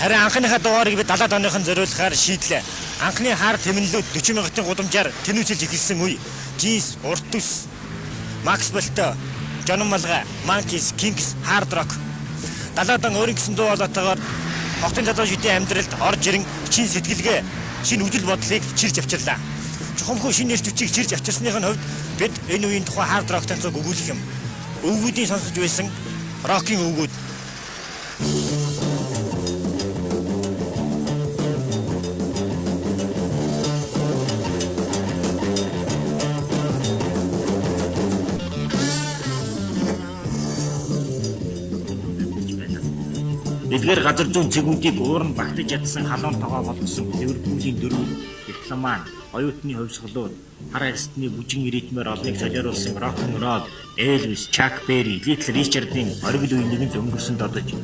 Харин анхныхаа дугаарыг бид 70 оныхон зориулахаар шийдлээ. Анхны хаар тэмнэлүүд 40 мянгатын гудамжаар тэнүүсэлж эхэлсэн үе. Jeans, урт төс, Max Bolto, John Malga, Monkeys, Kings, Hard Rock. 70 он өөрийн гэсэн дуу хоолойтойгоор хотын залуу шүтийн амьдралд орж ирэн чин сэтгэлгээ, шинэ үжил бодлыг чирж авчирлаа. Чухамхүү шинэ эрч хүчийг чирж авчирсных нь хувьд бид энэ үеийн тухай Hard Rock танцыг өгүүлэх юм. Өвгүүдийн сонсож байсан рокийн өвгүүд. Эдгээр газар зүүн цэгүүдийг ууран багтаж ядсан халуун тогоо болгосон Ливерпулийн дөрөв дипломат, оюутны хувьсгалууд, хар арстны бүжин ритмээр олныг солиоруулсан рок-н-рол, Elvis, Chuck Berry, Little Richard-ийн оргил үе нэгэнд өнгөрсөн додож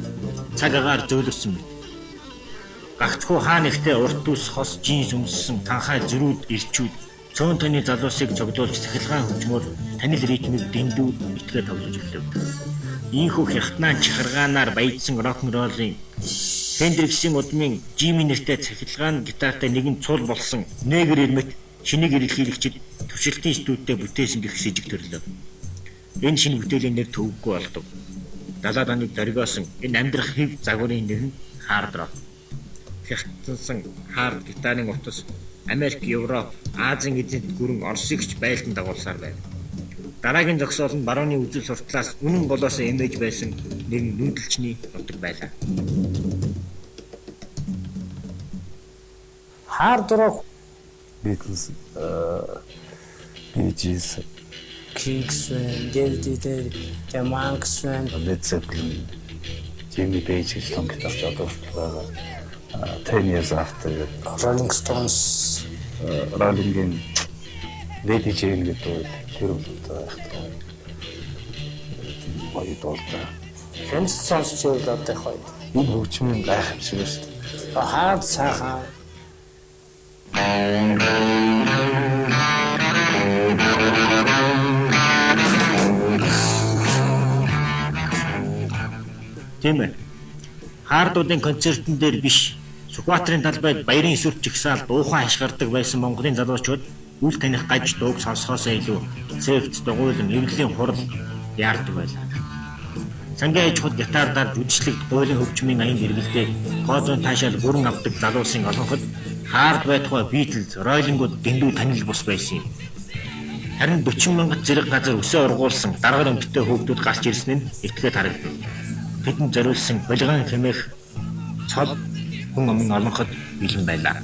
цаг агаар зөөлөрсөн мэт. Гагцхүү хаа нэгтээ урт ус хос джинс өмссөн танхай зөрүүд ирчүүд цөөн таны залуусыг цогдуулж цахилгаан хөгжмөөр танил ритмийг дэндүү итгээ тоглож өглөв. Ийхүү хятаднаа чихаргаанаар баяжсан рок-н-роллын Hendrix-ийн удмын Jimmy нэртэй цахилгаан гитартай нэгэн цул болсон негр ирмэт шинийг эрэлхийлэгчид туршилтын студидтэй бүтээсэн гэх сэжиг төрлөө. Энэ шинэ бүтээлийн нэр төвөггүй болдог. 70 оны дөргөөсөн энэ амьдрах хэв загварын нэр нь Hard Rock. Хятадсан хард гитарын утас Америк, Европ, Азийн эзэнт гүрэн Оросыг ч байлдан дагуулсаар байна. Дараагийн зогсоол нь барууны үзэл сурталаас үнэн болоосон имиж байсан нэгэн нүүдэлчний нутаг байлаа. Hard Rock, Beatles, Bee Gees, Kings, David, The Monkees, Led Zeppelin, Jimmy Page гэж том гитарч одоо 10 years after Rolling Stones, Rolling-ийн Lady Jane гэдэг тэр баяд боллоо. Хэмс сонсч яваад байгаа. Энэ хөгжмийн гайхамшиг шүү дээ. Hard сайхан. Тийм ээ. Хардуудын концертын дээр биш, Сүхбаатарын талбайд баярын сүрч жигсаал дуухан ашгардаг байсан Монголын залуучууд үл таних гаж дууг сонсохоосоо илүү цэвц дугуйлан эвлэлийн хурал яардаг байлаа. Сангийн аж ахуйд гитар дарж үдшилэгд гуйлын хөгжмийн аян хэрэгэлдээ коозон таашаал бүрэн авдаг залуусын олонход Hard байтугай Beatles, Rolling-ууд дэндүү танил бус байсан юм. Харин 40 мянган зэрэг газар өсөө ургуулсан даргаар өмдтэй хүүхдүүд гарч ирсэн нь этгээд харагдав. Тэдэнд зориулсан булган хэмээх цол хүн амын олонход бэлэн байлаа.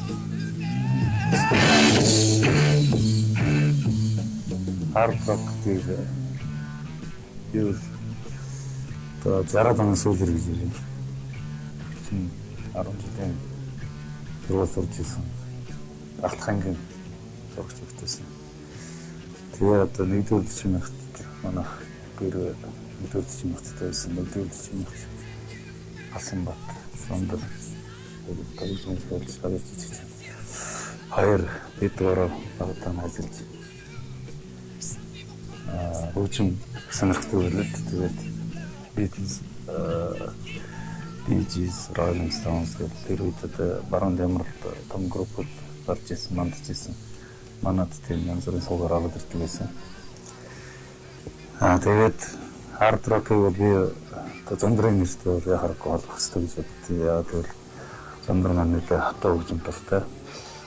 Hard Rock гэдэг юу то 60 оны сүүлэр гэж юм. 10 жилийн руу сурч ирсэн. Ахтхангийн зогч өгдөөсөн. Тэгээ одоо нэгдүгээр чимэгт манай гэр нэгдүгээр чимэгттэй байсан. Нэгдүгээр чимэгт Хасанбат Сондөр төлөвлөсөн болж гарч ирсэн. Хоёр эдгээр багтаан ажиллаж хөгжим сонирхдаг байлаа. Тэгээд Beatles, Bee Gees, Rolling Stones гэх тэр үедээ баруун ямарт том группууд гарч ирсэн, мандж ирсэн. Манад тийм янз бүрийн суугаар аваад ирдэг байсан. Тэгээд Hard Rock-ыг би Зондрын нэртэй харахгүй болох хэрэгтэй гэж бодсон. Яагаад гэвэл Зондөр манайд хатаа хөгжим дуртай.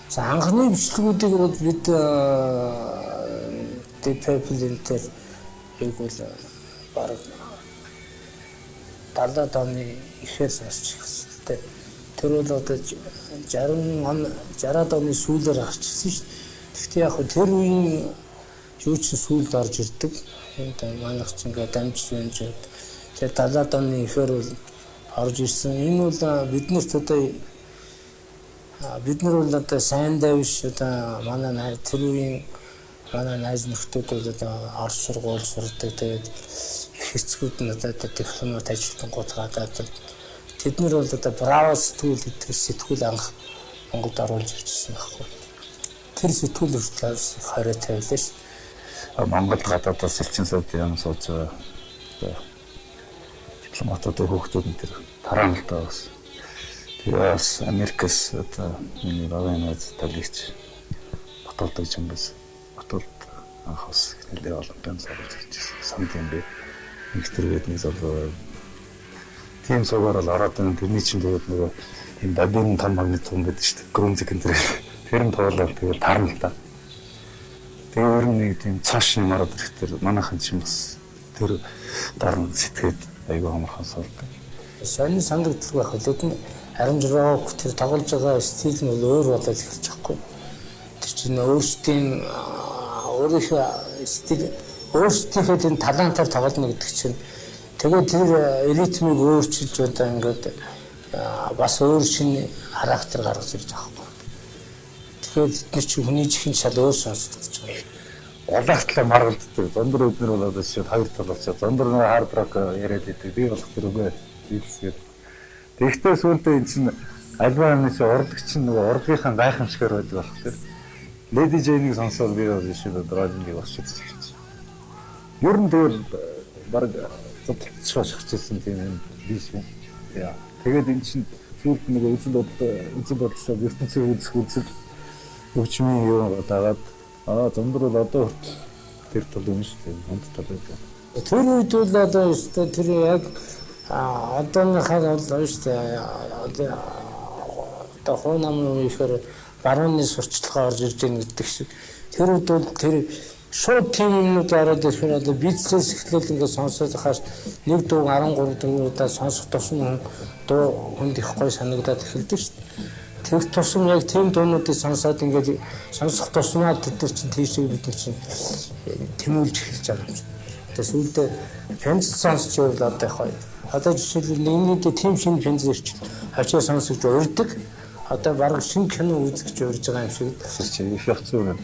За анхны бичлэгүүдийг бол бид Deep Purple-ээр хийгүүл баг 70 оны ихээс сонсч ирсэн. Тэр бол одоо 60-аад оны сүүлээр гарч ирсэн шүү дээ. Гэхдээ яг тэр үеийн юу ч сүүлд орж ирдэг. Энд манайх ч ингээд дамжиж байна ч. Тэр 70-аад оны ихээр бол орж ирсэн. Энэ бол биднэрт одоо бид нар бол одоо сайн давш одоо манай тэр үеийн манай найз нөхдөд бол одоо орж сургууль сурдаг. Тэгээд хэцгүүд нь одоо дипломат ажилтан гутгаад тэд нар бол одоо браво сэтгүүл гэдэг сэтгүүл анх Монголд оруулж ирсэн байхгүй. Тэр сэтгүүл хүртэл 20 тавилаа ш. Монгол гадаадаас элчин сууд юм сууж байгаа. Дипломатуудын хүүхдүүд нь тэр тараалтаа бас Тэгээ бас Америкээс одоо миний багын найз талигч Батулд гэж юм байсан. Батулд анх бас нэлээд олонтон суулж ирчихсэн. Санд юм бэ. Нэгтэргээд нэг залуу тийм суугаар л ороод энэ тэрний чинь тэгээд нөгөө энэ бабин том магнит том байдаг шүү дээ. Грунзик энэ тэр нь тоолоод тэгээд тарна л та. Тэгээ өөр нэг тийм цааш юм ороод ирэхдээ манайхан чинь бас тэр даран сэтгэхэд айгүй хамархан суулдаг. Сонин санагддаг байх үлээд нь харин жирок тэр тоглож байгаа стил нь өөр болоод эхэлж байгаа хгүй. Тэр чинь өөрсдийн өөрийнхөө стил өөрсдийнхөө тэр талантаар тоглоно гэдэг чинь тэгээд тэр ритмийг өөрчилж одоо ингээд бас өөр шинэ характер гаргаж ирж байгаа хгүй. Тэгэхээр бид чинь хүний чихэн шал өөр сонсогдож байгаа. Улаагтлаа маргалддаг. Зондөр өднөр бол одоо шууд хоёр тал болчиход зондөр нэг хард рок яриад идэг. Би болох тэр үгүй ийсгээд. Тэгэхдээ сүүлдээ эн чинь альва нэг урлагч чинь нөгөө урлагийнхаа гайхамшигэр байдаг болох тэр. Lady Jane-ийг сонсоод би бол шууд драйвинг болчихсон. Ер нь тэгэл баг зодтолцож шахчихсан тийм юм биш үү? Яа. Тэгээд эн чинь сүүлд нөгөө үзэл бодлоо ертөнцийн үзэл өвчмийн юу дагаад зондөр бол одоо тэр тал юм шүү дээ. Хонд тал байдаг. Тэр үед бол одоо өстой тэр яг одооныхаа бол өстой одоо хоонамын үеэр барууны сурчлагаа орж ирж байгаа гэдэг шиг тэр үед бол тэр шууд тийм юмнууд ороод ирэхээр одоо бизнес эхлээл ингээд сонсоод хахаар нэг дуу 13 дуугуудаа сонсох тусам дуу хүнд их гой санагдаад эхэлдэг шүү дээ. Тэр тусам яг тийм дуунуудыг сонсоод ингээд сонсох тусмаа тэд нар чинь тийшээ бид нар чинь тэмүүлж эхэлж байгаа юм. Тэгээ сүүлдээ фэнс сонсч байвал одоо яг гоё. Одоо жишээлбэл нэгнийдээ тийм шинэ фэнс ирчихэл хачаа сонсож урддаг. Одоо бараг шинэ кино үзэж урж байгаа юм шиг. Чи их явцсан юм.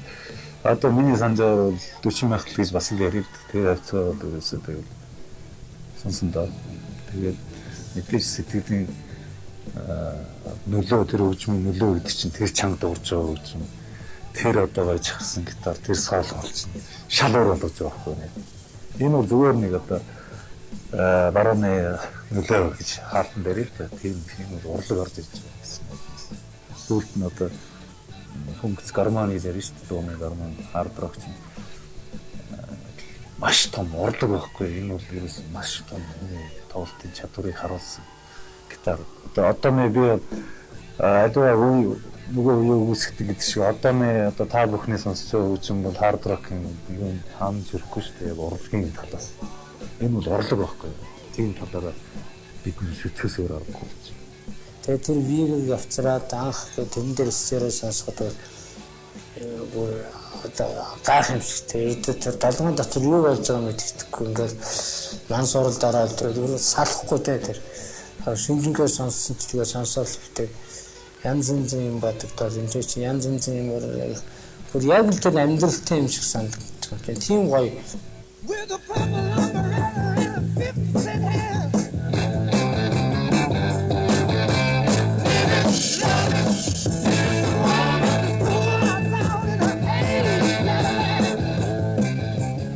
Одоо миний санджаар бол 40 мянга гэж бас л ярив. Тэгээ явцаа дээрээсээ тэгээд сонсон доо. Тэгээд мэдээж сэтгэлийн нөлөө тэр хөгжмийн нөлөө гэдэг чинь тэр чанга дуурж байгаа хөгжим. Тэр одоо байж харсан гитар, тэр соол болж шал өөр болгож байгаа байхгүй. Энэ бол зүгээр нэг одоо барууны нөлөө гэж хаалтан дээр л тийм бол урлаг орж ирж байгаа гэсэн. Сүүлд нь одоо функц гармоны дээр шүү дээ, дууны гармон хард рок чинь маш том урлаг байхгүй. Энэ бол ерөөс маш том тоглолтын чадварыг харуулсан гитар. Одоо би альва үе нөгөө үе үүсгдэг гэдэг шиг одоо та бүхний сонсож байгаа хөгжим бол хард рокын юм хаамж ирэхгүй шүү дээ. Яг урлагийн талаас. Энэ бол урлаг байхгүй. Тийм талаараа бид нэг шүтгэс өөр аргагүй. Тэгээ тэр виг авцраад анх тэн дээр стерео сонсоход бүр одоо гайхамшигтэй. Тэр долгон дотор юу болж байгааг мэддэхгүй. Ингээл ман сурал дараад тэр салахгүй тэр шинжэнгээ сонссон ч тэгээ сонсоол хэвтэй янз янзын юм бодогдоод энэ чинь янз янзын юм бүр яг л тэр амьдралтай юм шиг санагддаг. Тийм гоё.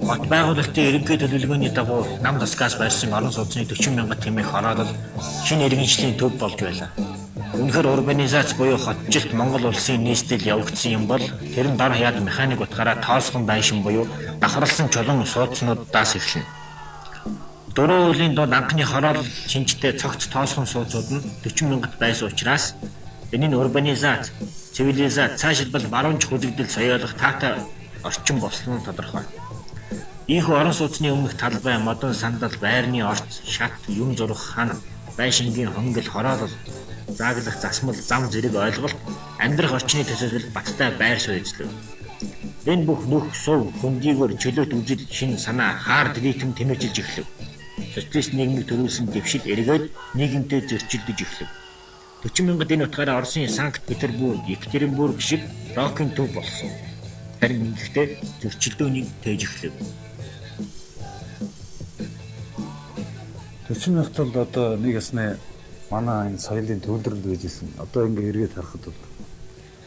Хот байгуулалтын ерөнхий төлөвлөгөөний дагуу нам засгаас барьсан орон сууцны 40 мянга тэмээх хороолол шинэ иргэншлийн төв болж байлаа. Үнэхээр урбанизац буюу хотжилт Монгол улсын нийслэл явагдсан юм бол тэр нь дараа хаяад механик утгаараа тоосгон байшин буюу давхарласан чулуун сууцнуудаас эхэлнэ. Дөрөв үеийн дунд анхны хороолол шинжтэй цогц тоосгон сууцуд нь 40 мянгад байсан учраас энэ нь урбанизац, цивилизац, цаашилбал баруунч хүлэгдэл соёолох таатай орчин болсон нь тодорхой. Ийхүү орон сууцны өмнөх талбай, модон сандал, байрны орц, шат, юм зурах хан, байшингийн хонгил, хороолол, зааглах засмал, зам зэрэг ойлголт, амьдрах орчны төсөөлөл баттай байр суурь эзлэв. Энэ бүх нөх, сув, хөндийгөр чөлөөт үзэл, шин санаа, хаард ритм тэмэжилж эхлэв. Социалист нийгмийг төрүүлсэн дэвшил эргээд нийгэмтэй зөрчилдөж эхлэв. 40 мянгад энэ утгаараа Оросын Санкт Петербург, Екатеринбург шиг рокын төв болсон. Харин ингэхдээ зөрчилдөөнийг тээж эхлэв. 40 мянгад бол одоо нэг ясны манай энэ соёлын төвлөрөл байжсэн. Одоо ингээ эргээд харахад бол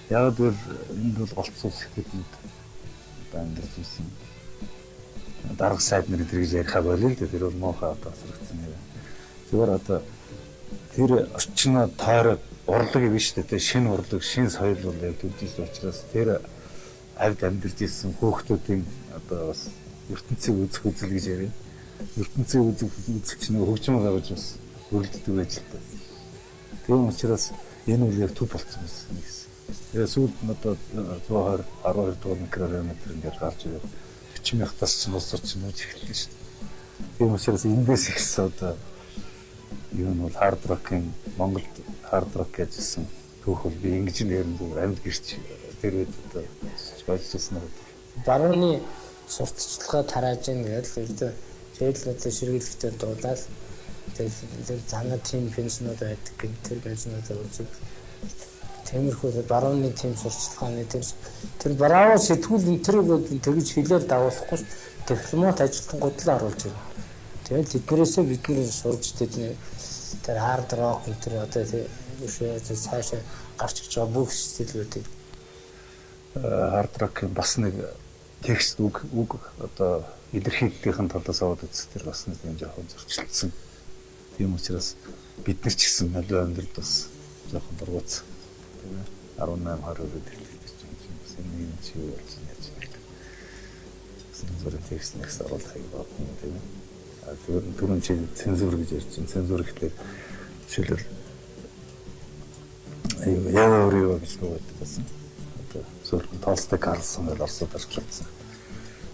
яг л энд бол голц ус ихэд одоо амьдарч ирсэн. Дарга сайд нар тэрийг ярихаа болов л дээ. Тэр бол моохоо одоо асрагдсан юм. Зүгээр одоо тэр орчноо тойроод урлаг биш дээ шинэ урлаг шинэ соёл бол яг төржсэн учраас тэр авд амьдарч ирсэн хүүхдүүдийн одоо бас ертөнцийг үзэх үзэл гэж ярив. ертөнцийг үзэх чинь хөгжим гаргаж бас хөрөлддөг байж л та. Тийм учраас энэ үйл яг төв болцсон байсан гэсэн. Тэгээ сүүлд нь одоо 120 12 дугаар микрорайонтер ингээд гарч ирээд хүчмийн хатас чинь улс орчин нууж эхэллээ шүү дээ. Тийм учраас эндээс ихсэн одоо юу нь бол хард рокын Монголд хард рок гэжсэн түүх бол би ингэж нэрэн зүгээр амьд гэрч тэр үед одоо ажилласан нь барууны сурталчилгаа тарааж ийн гэдэг зэйлэлтэй ширгэлэгтэй дуулаад тэр занаа тим пенсионууд байдаг гэх тэр пенсионуудаа үзэг тиймэрхүү барууны тим сурталчилгааны тэр бараа сэтгүүл энтрийг тэгж хэлээр дагуулахгүй дипломат ажилтнууд л оруулж байна. Тэгэл тэднэрээсээ бид нэр сурч тэдний тэр хард рок тэр одоо тийм цаашаа гарч иж байгаа бүх стилүүдийг хард рок бас нэг текст үг одоо илэрхийллийнхэн талаас аваад үзэх тэр бас нэг юм жоохон зөрчилдсөн. Тийм учраас бид нар ч гэсэн аливаа амьдралд бас жоохон дургуц 18 20 үед хэлчихсэн юм нэг чи юу болсон яаж байна. Цензур текст нэгс оруулах хэрэг байна тийм ээ. Түрүүн чи цензур гэж ярьж байна. Цензур гэхлээр жишээлбэл яа өөрөө гэж нөгөө байсан. Одоо зөвхөн Толстой Карлсон гэж Оросд орчуулсан.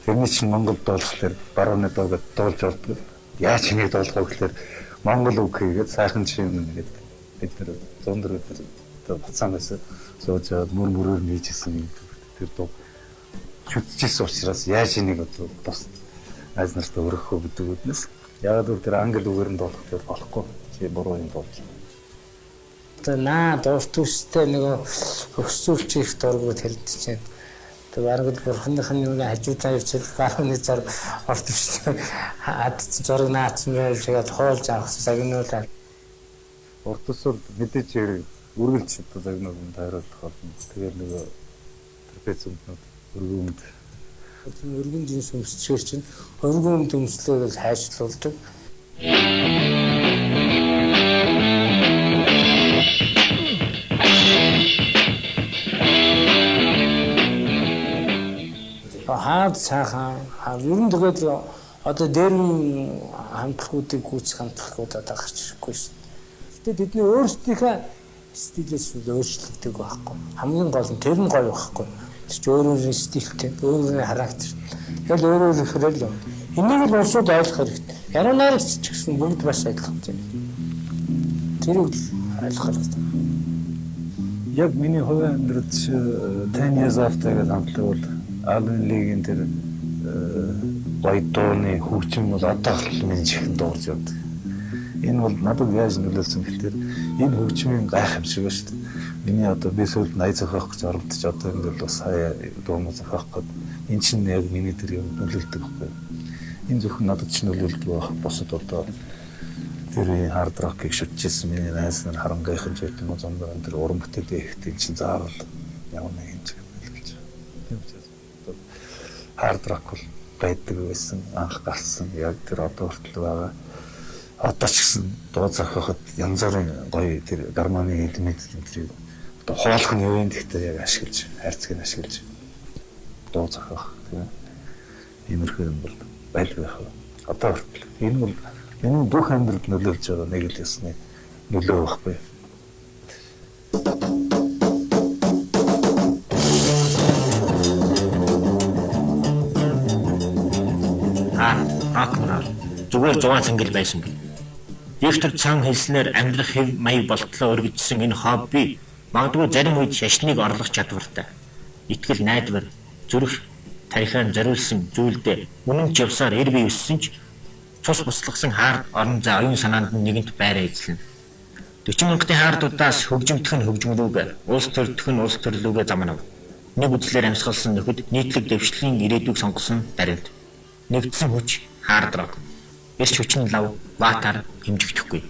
Тэрний чинь Монголд болохоор барууны доод дуулж болдог. Яаж хэнийг дуулах вэ гэхээр Монгол үг хийгээд сайхан жишээ нэгээд бид нэр 104 өдөр одоо бацаанаас сууж мөрөөр нийжсэн тэр дуу шүтчихсэн учраас яаж хэнийг одоо бос айз нартай өргөхөө гэдэг үднэс яагаад гэвэл тэр англи үгээр нь дуулах гэж болохгүй чи буруу юм дуулж наа дууртүстэй нөгөө өгсүүлч их дургууд хэлдэж байна. Тэг аргад бурхных нь юу хажуудаа явж гарахны зар орт биш. Ад зураг наацсан байж тэгээд хоолж авах загнуулаа. Уртсууд мэдээж хэрэг үргэлж одоо загнуул нь тайруулах болно. Тэгээд нөгөө трапез өмтнүүд өргөмд өргөн жинс өмсчээр чинь өргөн өмслөөг хайшлуулдаг. Хаад цаахан ер нь тэгээд одоо дээр нь хамтлагуудыг гүйцэх хамтлагууд одоо гарч ирэхгүй шин. Гэтэ тэдний өөрсдийнхээ стилээс өөрчлөгдөг байхгүй. Хамгийн гол нь тэр нь гоё байхгүй. Тэр чинь өөрөөр стилтэй, өөрөөр характер. Тэгэл өөрөөр ихрэл юм. Энийг л улсууд ойлгох хэрэгтэй. Ярунаар ч гэсэн бүгд бас ойлгох юм. Тэрийг ойлгох хэрэгтэй. Яг миний хувийн амьдралд 10 years after гэдэг хамтлаг бол Албан лигийн тэр гоё дууны хөгжим бол одоо л миний чихэн дуурж явдаг. Энэ бол надад яаж нөлөөлсөн гэхээр энэ хөгжмийн гайхамшиг ба шүү дээ. Миний одоо би сүүлд 80 зохиох гэж оролдож одоо энэ бол бас хаяа дуу муу зохиох гээд эн чинь яг миний тэр юм нөлөөлдөг байхгүй. Энэ зөвхөн надад ч нөлөөлдөг байх. Босод одоо тэр хард рокийг шүтчихсэн миний найз нар харан гайхамж байдаг юм зомдор энэ уран бүтээлээ ихтэй чинь заавал явна гэж хэлж байгаа. Хард рок бол байдаг байсан анх гарсан яг тэр одоо хүртэл байгаа. Одоо ч гэсэн дуу зохиоход янз бүрийн гоё тэр гармоны эдмэд тэрийг одоо хоолох нь юу юм гэхдээ яг ашиглаж хайрцгийг ашиглаж дуу зохиох тийм иймэрхүү юм бол байлгүй байх. Одоо хүртэл энэ бол миний бүх амьдралд нөлөөлж байгаа нэг л ясны нөлөө байхгүй. Акмар зүгээр 100 цангил байсан би. Виктор Цан хэлснээр амьдрах хэв маяг болтлоо өргөжсөн энэ хобби магадгүй зарим үед шашныг орлох чадвартай. Итгэл найдвар зүрх тарихаар зориулсан зүйлдээ үнэнч явсаар эр бие өссөн ч цус буслахсан хаард орон зай оюун санаанд нэгэнт байраа эзлэнэ. 40 мянган хаардуудаас хөгжимдөх нь хөгжмөлүүгээр улс төрдөх нь улс төрлүүгээ замнав. Нэг үзлээр амьсгалсан нөхөд нийтлэг дэвшлийн ирээдүйг сонгосон даримт. Нэгдсэн хүч хард рок. Эрч хүчин лав ватар хэмжигдэхгүй.